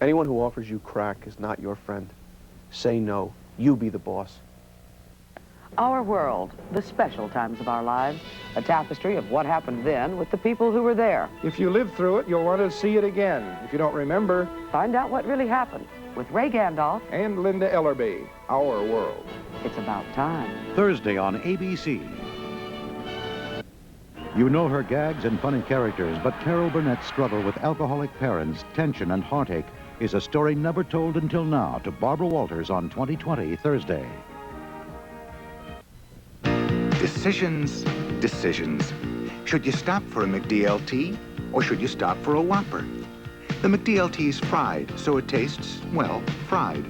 Anyone who offers you crack is not your friend. Say no. You be the boss. Our world, the special times of our lives, a tapestry of what happened then with the people who were there. If you live through it, you'll want to see it again. If you don't remember, Find out what really happened with Ray Gandolf. and Linda Ellerby, Our World. It's about time. Thursday on ABC. You know her gags and funny characters, but Carol Burnett's struggle with alcoholic parents, tension, and heartache is a story never told until now to Barbara Walters on 20/20 Thursday. Decisions, decisions. Should you stop for a McDLT or should you stop for a Whopper? The McDLT's fried, so it tastes, well, fried.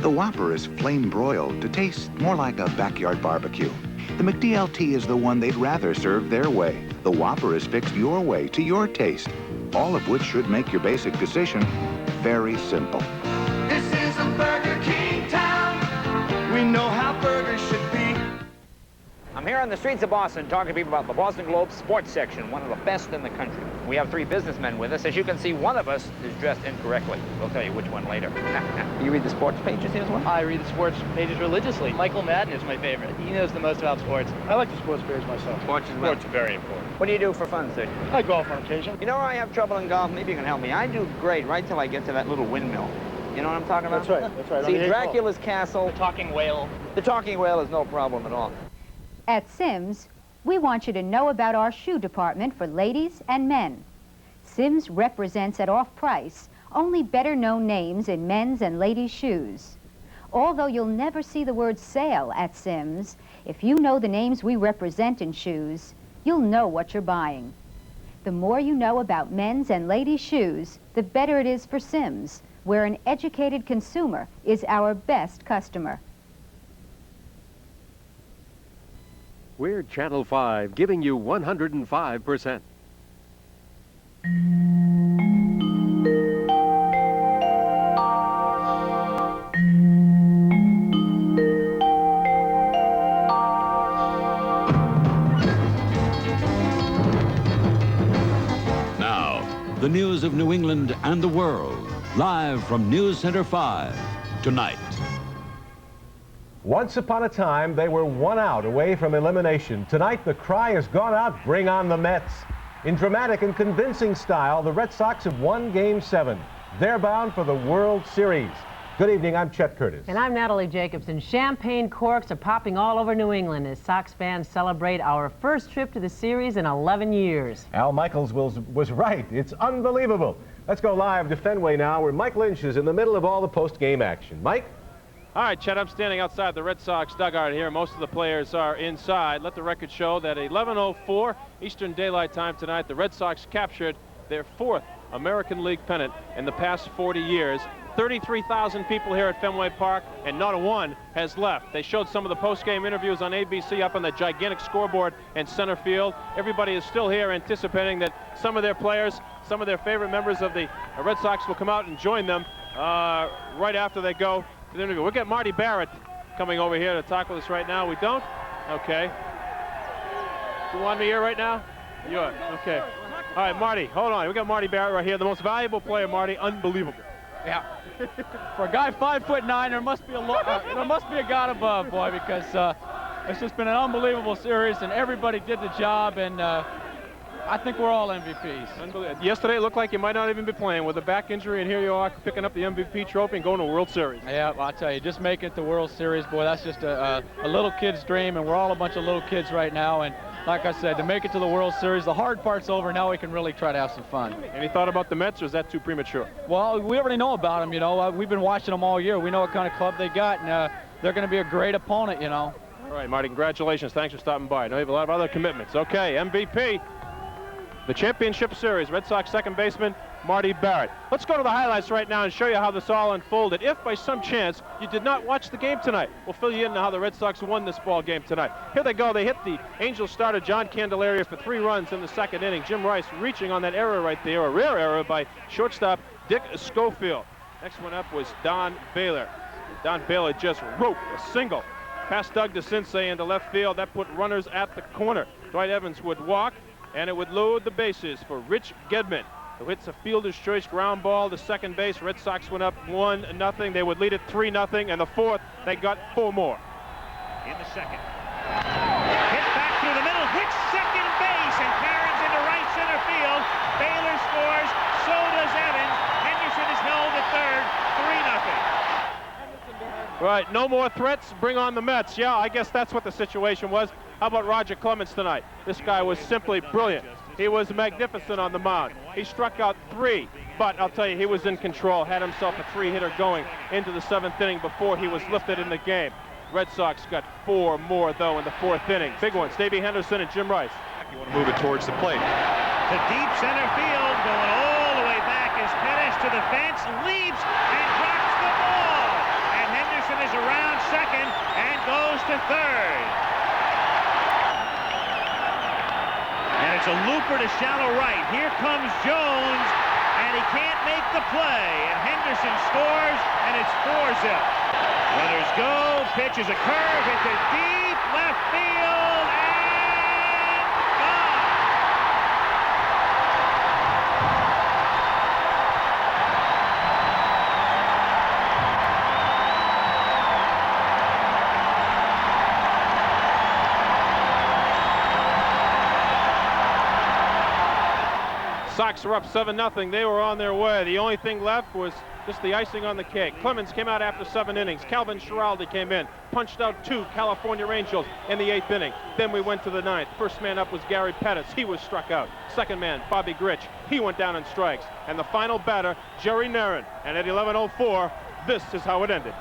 The Whopper is flame broiled to taste more like a backyard barbecue. The McDLT is the one they'd rather serve their way. The Whopper is fixed your way to your taste, all of which should make your basic decision very simple. This is a Burger King town. We know how burgers should be. I'm here on the streets of Boston talking to people about the Boston Globe sports section, one of the best in the country. We have three businessmen with us. As you can see, one of us is dressed incorrectly. We'll tell you which one later. You read the sports pages here as well? I read the sports pages religiously. Michael Madden is my favorite. He knows the most about sports. I like the sports page myself. Sports as well. Sports are very important. What do you do for fun, sir? I golf on occasion. You know where I have trouble in golf? Maybe you can help me. I do great right till I get to that little windmill. You know what I'm talking about? That's right, that's right. See, Dracula's castle. The talking whale. The talking whale is no problem at all. At Simms, we want you to know about our shoe department for ladies and men. Simms represents at off price only better known names in men's and ladies' shoes. Although you'll never see the word sale at Simms, if you know the names we represent in shoes, you'll know what you're buying. The more you know about men's and ladies' shoes, the better it is for Simms, where an educated consumer is our best customer. We're Channel 5, giving you 105%. Now, the news of New England and the world, live from News Center 5, tonight. Once upon a time, they were 1 out away from elimination. Tonight, the cry has gone out, bring on the Mets. In dramatic and convincing style, the Red Sox have won Game 7. They're bound for the World Series. Good evening, I'm Chet Curtis. And I'm Natalie Jacobson. Champagne corks are popping all over New England as Sox fans celebrate our first trip to the series in 11 years. Al Michaels was right. It's unbelievable. Let's go live to Fenway now, where Mike Lynch is in the middle of all the post-game action. Mike? All right, Chet, I'm standing outside the Red Sox dugout here. Most of the players are inside. Let the record show that 11:04 Eastern Daylight Time tonight, the Red Sox captured their 4th American League pennant in the past 40 years. 33,000 people here at Fenway Park, and not a one has left. They showed some of the post-game interviews on ABC up on the gigantic scoreboard in center field. Everybody is still here anticipating that some of their players, some of their favorite members of the Red Sox will come out and join them right after they go to the interview. We'll get Marty Barrett coming over here to talk with us right now. We don't? Okay. You want me here right now? You are. Okay. All right, Marty, hold on. We got Marty Barrett right here, the most valuable player, Marty. Unbelievable. Yeah. For a guy 5'9", there must be a God above, boy, because it's just been an unbelievable series, and everybody did the job, and I think we're all MVPs. Yesterday it looked like you might not even be playing with a back injury, and here you are picking up the MVP trophy and going to the World Series. Yeah, well, I'll tell you, just making it to World Series, boy, that's just a little kid's dream, and we're all a bunch of little kids right now. And like I said, to make it to the World Series, the hard part's over. Now we can really try to have some fun. Any thought about the Mets, or is that too premature? Well, we already know about them, you know. We've been watching them all year. We know what kind of club they got, and they're going to be a great opponent, you know. All right, Marty, congratulations. Thanks for stopping by. I know you have a lot of other commitments. Okay, MVP. The championship series, Red Sox second baseman Marty Barrett. Let's go to the highlights right now and show you how this all unfolded. If by some chance you did not watch the game tonight, we'll fill you in on how the Red Sox won this ball game tonight. Here they go. They hit the Angels starter John Candelaria for 3 runs in the second inning. Jim Rice reaching on that error right there, a rare error by shortstop Dick Schofield. Next one up was Don Baylor. Don Baylor just roped a single past Doug DeCinces into left field. That put runners at the corner. Dwight Evans would walk, and it would load the bases for Rich Gedman. who hits a fielder's choice ground ball to second base. Red Sox went up 1-0. They would lead it 3-0. And the fourth, they got 4 more. In the second. Hit back through the middle, hits second base, and Caron's into right center field. Baylor scores, so does Evans. Henderson is held at third, 3-0. Right, no more threats, bring on the Mets. Yeah, I guess that's what the situation was. How about Roger Clemens tonight? This guy was simply brilliant. He was magnificent on the mound. He struck out 3, but I'll tell you, he was in control, had himself a 3-hitter going into the 7th inning before he was lifted in the game. Red Sox got 4 more, though, in the 4th inning. Big ones, Davey Henderson and Jim Rice. You want to move it towards the plate. To deep center field, going all the way back is Pettis to the fence, leaps and drops the ball. And Henderson is around second and goes to third. And it's a looper to shallow right. Here comes Jones, and he can't make the play. And Henderson scores, and it's 4-0. Runners go, pitch is a curve into deep left field, and gone. Sox were up 7-0. They were on their way. The only thing left was just the icing on the cake. Clemens came out after 7 innings. Calvin Schiraldi came in, punched out 2 California Angels in the 8th inning. Then we went to the 9th. First man up was Gary Pettis. He was struck out. Second man, Bobby Grich. He went down in strikes. And the final batter, Jerry Narron. And at 11:04, this is how it ended.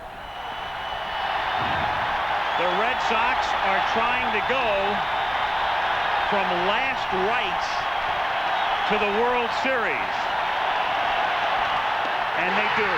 The Red Sox are trying to go from last rights to the World Series. And they do.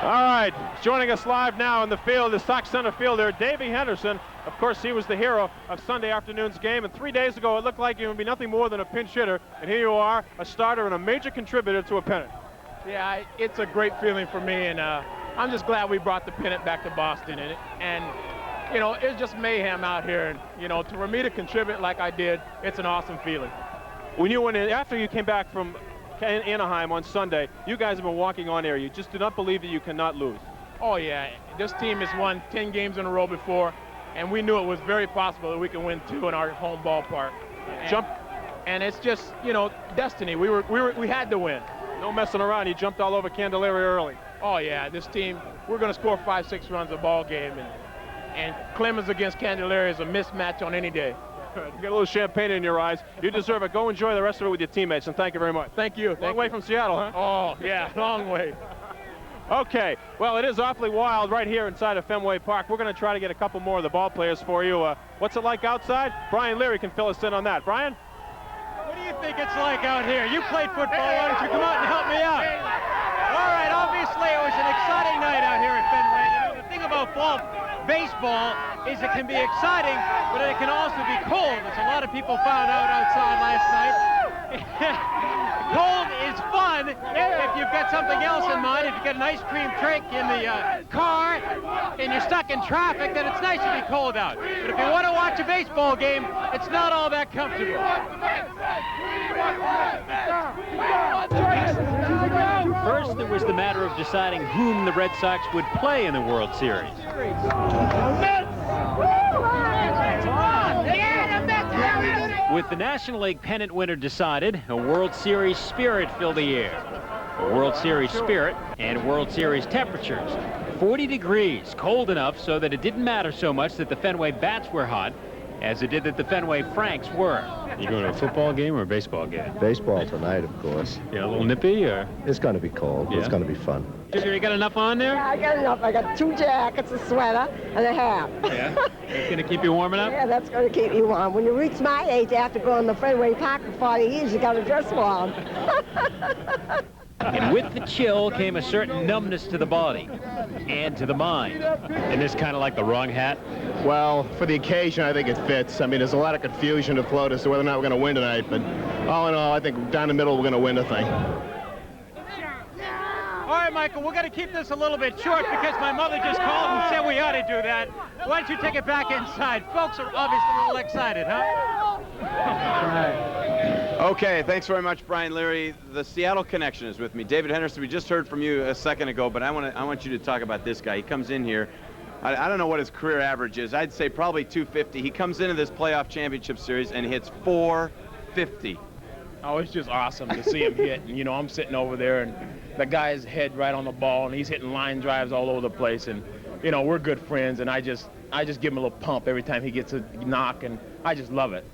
All right, joining us live now in the field is Sox center fielder Davey Henderson. Of course, he was the hero of Sunday afternoon's game, and 3 days ago it looked like he would be nothing more than a pinch hitter, and here you are, a starter and a major contributor to a pennant. Yeah, it's a great feeling for me, and I'm just glad we brought the pennant back to Boston, and you know, it's just mayhem out here, and you know, for me to contribute like I did, it's an awesome feeling. When you went in, after you came back from Anaheim on Sunday, you guys have been walking on air. You just do not believe that you cannot lose. Oh yeah, this team has won 10 games in a row before, and we knew it was very possible that we can win 2 in our home ballpark. And it's just, you know, destiny. We had to win. No messing around. You jumped all over Candelaria early. Oh yeah, this team, we're going to score 5-6 runs a ball game, and Clemens against Candelaria is a mismatch on any day. You got a little champagne in your eyes. You deserve it. Go enjoy the rest of it with your teammates, and thank you very much. Thank you. Long way from Seattle, huh? Oh, yeah, long way. Okay, well, it is awfully wild right here inside of Fenway Park. We're going to try to get a couple more of the ball players for you. What's it like outside? Brian Leary can fill us in on that. Brian? What do you think it's like out here? You played football. Why don't you come out and help me out? All right, obviously it was an exciting night out here at Fenway. You know, the thing about baseball is it can be exciting, but it can also be cold, as a lot of people found out outside last night. Cold is fun if you've got something else in mind. If you get an ice cream drink in the car and you're stuck in traffic, then it's nice to be cold out. But if you want to watch a baseball game, it's not all that comfortable. First, it was the matter of deciding whom the Red Sox would play in the World Series. With the National League pennant winner decided, a World Series spirit filled the air. A World Series spirit and World Series temperatures. 40 degrees, cold enough so that it didn't matter so much that the Fenway bats were hot as it did that the Fenway Franks were. You going to a football game or a baseball game? Baseball tonight, of course. Yeah, a little nippy, or? It's going to be cold, but it's going to be fun. Junior, you got enough on there? Yeah, I got enough. I got 2 jackets, a sweater, and a hat. Yeah? That's going to keep you warming up? Yeah, that's going to keep you warm. When you reach my age, after going to Fenway Park for 40 years, you got to dress warm. And with the chill came a certain numbness to the body and to the mind. And this kind of like the wrong hat? Well, for the occasion, I think it fits. I mean, there's a lot of confusion afloat as to whether or not we're going to win tonight, but all in all, I think down the middle, we're going to win the thing. All right, Michael, we're going to keep this a little bit short because my mother just called and said we ought to do that. Why don't you take it back inside? Folks are obviously a little excited, huh? Okay, thanks very much, Brian Leary. The Seattle Connection is with me. David Henderson, we just heard from you a second ago, but I want you to talk about this guy. He comes in here. I don't know what his career average is. I'd say probably 250. He comes into this playoff championship series and hits 450. Oh, it's just awesome to see him hit. And, you know, I'm sitting over there, and the guy's head right on the ball, and he's hitting line drives all over the place. And, you know, we're good friends, and I just give him a little pump every time he gets a knock, and I just love it.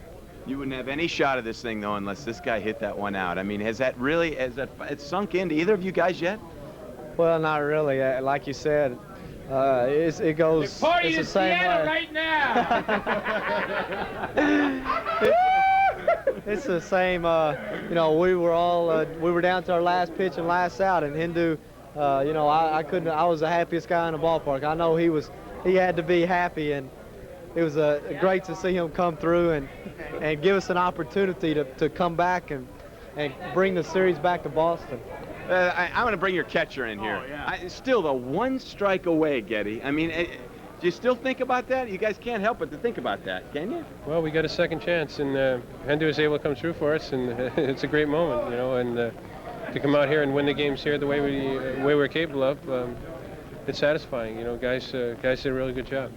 You wouldn't have any shot of this thing, though, unless this guy hit that one out. I mean, has that it's sunk into either of you guys yet? Well, not really. Like you said, it goes. The party it's in the same Seattle way. right now. It's the same. You know, we were down to our last pitch and last out, and Hindu. You know, I was the happiest guy in the ballpark. I know he had to be happy, and it was great to see him come through and give us an opportunity to come back and bring the series back to Boston. I'm going to bring your catcher in here. Oh, yeah. Still, the one strike away, Getty. I mean, do you still think about that? You guys can't help but to think about that, can you? Well, we got a second chance, and Hendu was able to come through for us, and it's a great moment, you know, and to come out here and win the games here the way we're capable of, it's satisfying. You know, guys did a really good job.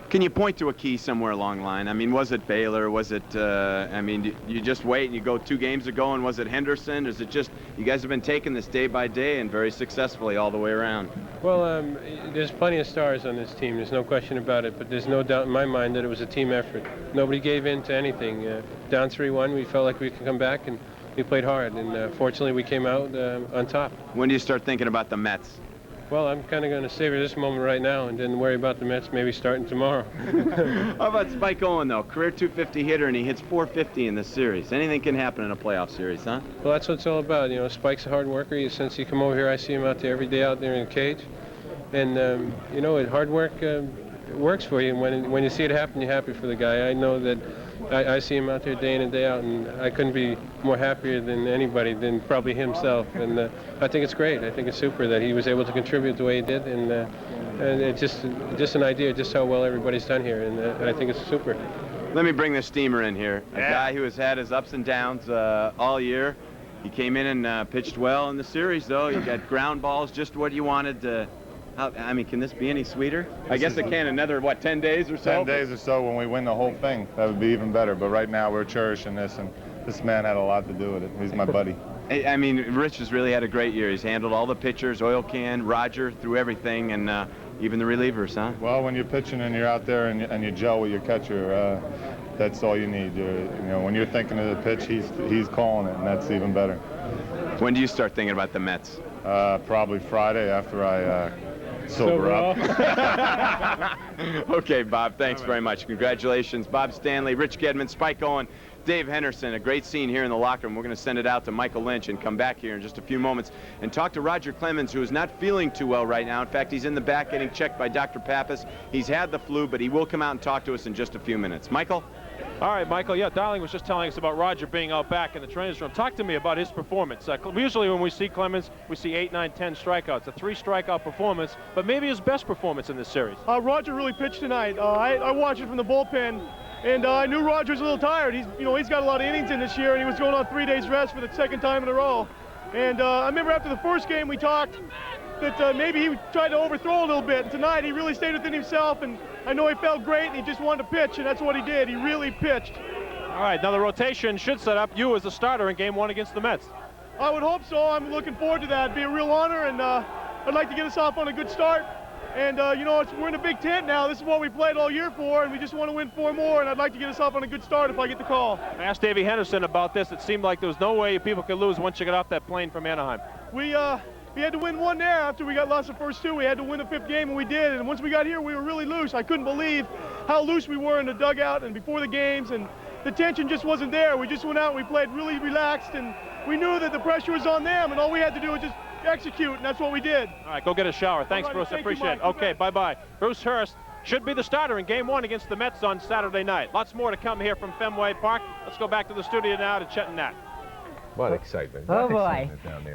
Can you point to a key somewhere along the line? I mean, was it Baylor? Was it, I mean, you just wait and you go 2 games ago, and was it Henderson? Is it just, you guys have been taking this day by day and very successfully all the way around? Well, there's plenty of stars on this team. There's no question about it, but there's no doubt in my mind that it was a team effort. Nobody gave in to anything. Down 3-1, we felt like we could come back, and we played hard, and fortunately we came out on top. When do you start thinking about the Mets? Well, I'm kind of going to savor this moment right now and then worry about the Mets maybe starting tomorrow. How about Spike Owen, though? Career 250 hitter, and he hits 450 in this series. Anything can happen in a playoff series, huh? Well, that's what it's all about. You know, Spike's a hard worker. Since he come over here, I see him out there every day out there in the cage. And, you know, hard work works for you. And when you see it happen, you're happy for the guy. I know that I see him out there day in and day out, and I couldn't be more happier than anybody, than probably himself. And I think it's great. I think it's super that he was able to contribute the way he did, and it's just an idea just how well everybody's done here, and I think it's super. Let me bring the steamer in here. A guy who has had his ups and downs all year. He came in and pitched well in the series, though. You got ground balls, just what you wanted. I mean, can this be any sweeter? I guess it can. Another, what, 10 days or so? 10 days or so when we win the whole thing. That would be even better. But right now we're cherishing this, and this man had a lot to do with it. He's my buddy. I mean, Rich has really had a great year. He's handled all the pitchers, oil can, Roger, through everything, and even the relievers, huh? Well, when you're pitching and you're out there and you gel with your catcher, that's all you need. You know, when you're thinking of the pitch, he's calling it, and that's even better. When do you start thinking about the Mets? Probably Friday after I sober up. Okay, Bob, thanks very much. Congratulations. Bob Stanley, Rich Gedman, Spike Owen, Dave Henderson. A great scene here in the locker room. We're going to send it out to Michael Lynch and come back here in just a few moments and talk to Roger Clemens, who is not feeling too well right now. In fact, he's in the back getting checked by Dr. Pappas. He's had the flu, but he will come out and talk to us in just a few minutes. Michael? All right, Michael. Yeah, Darling was just telling us about Roger being out back in the trainer's room. Talk to me about his performance. Usually when we see Clemens, we see 8, 9, 10 strikeouts. A 3-strikeout performance, but maybe his best performance in this series. Roger really pitched tonight. I watched it from the bullpen, and I knew Roger was a little tired. He's got a lot of innings in this year, and he was going on 3 days rest for the second time in a row. And I remember after the first game we talked that maybe he tried to overthrow a little bit. And tonight he really stayed within himself, and I know he felt great, and he just wanted to pitch, and that's what he did. He really pitched. All right, now the rotation should set up you as a starter in Game 1 against the Mets. I would hope so. I'm looking forward to that. It'd be a real honor, and I'd like to get us off on a good start. And, you know, we're in a Big Tent now. This is what we played all year for, and we just want to win 4 more, and I'd like to get us off on a good start if I get the call. I asked Davey Henderson about this. It seemed like there was no way people could lose once you got off that plane from Anaheim. We had to win 1 there after we got lost the first 2. We had to win the 5th game, and we did. And once we got here, we were really loose. I couldn't believe how loose we were in the dugout and before the games, and the tension just wasn't there. We just went out and we played really relaxed, and we knew that the pressure was on them, and all we had to do was just execute, and that's what we did. All right, go get a shower. Thanks, Bruce. I appreciate it. Okay, bye-bye. Bruce Hurst should be the starter in Game 1 against the Mets on Saturday night. Lots more to come here from Fenway Park. Let's go back to the studio now to Chet and Nat. What excitement. Oh, What boy. excitement down there.